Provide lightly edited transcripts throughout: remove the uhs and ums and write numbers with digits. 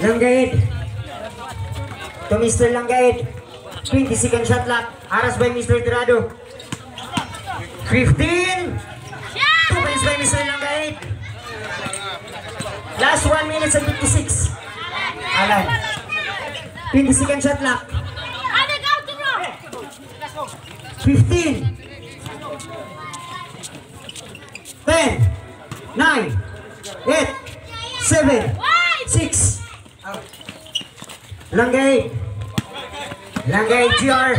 Langgaid. To Mr. Langgaid. 20 second shot clock. Aras by Mr. Tirado. 15. 2 points by Mr. Langgaid. Last 1 minute and 56. Alan. 20 second shot clock. 15. 10. 9. 8. 7. 6. Langgaid. Langgaid, GR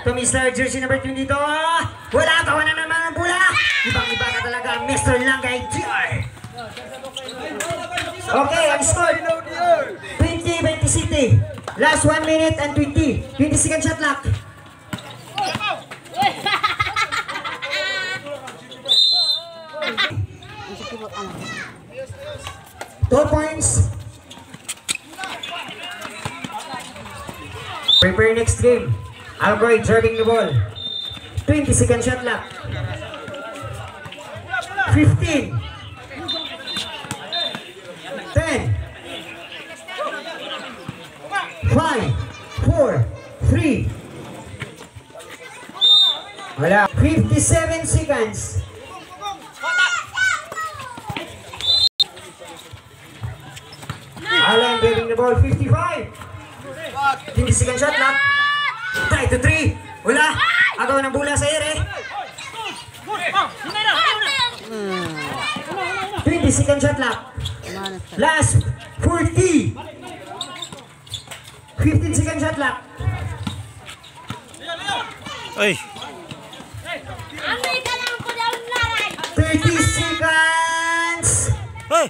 to Mr. Jersey number 22. Wala, tawanan naman ang bola. Ibang-iba ka talaga, Mr. Langgaid, GR. Okay, ang score 20-20 City. Last 1 minute and 20 second shot clock. 2 points. Prepare next game. Albright driving the ball. 20 second shot clock. 15. 10. 5. 4. 3. Wala. 57 seconds. Alan driving the ball. 55. 20 second shot clock. Try to 3. Wala. Agaw ng bola sa ere. 20 second shot clock. Last 40. 15 second shot clock. Ay. 30 seconds. Ay.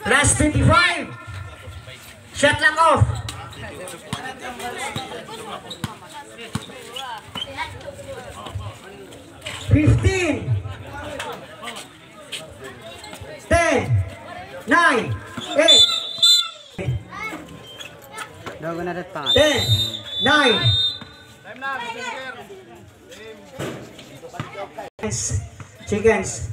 Last 25. Shot clock off. 15. 10. 9. 8. Dogo na rin pa. 10. 9. Chickens.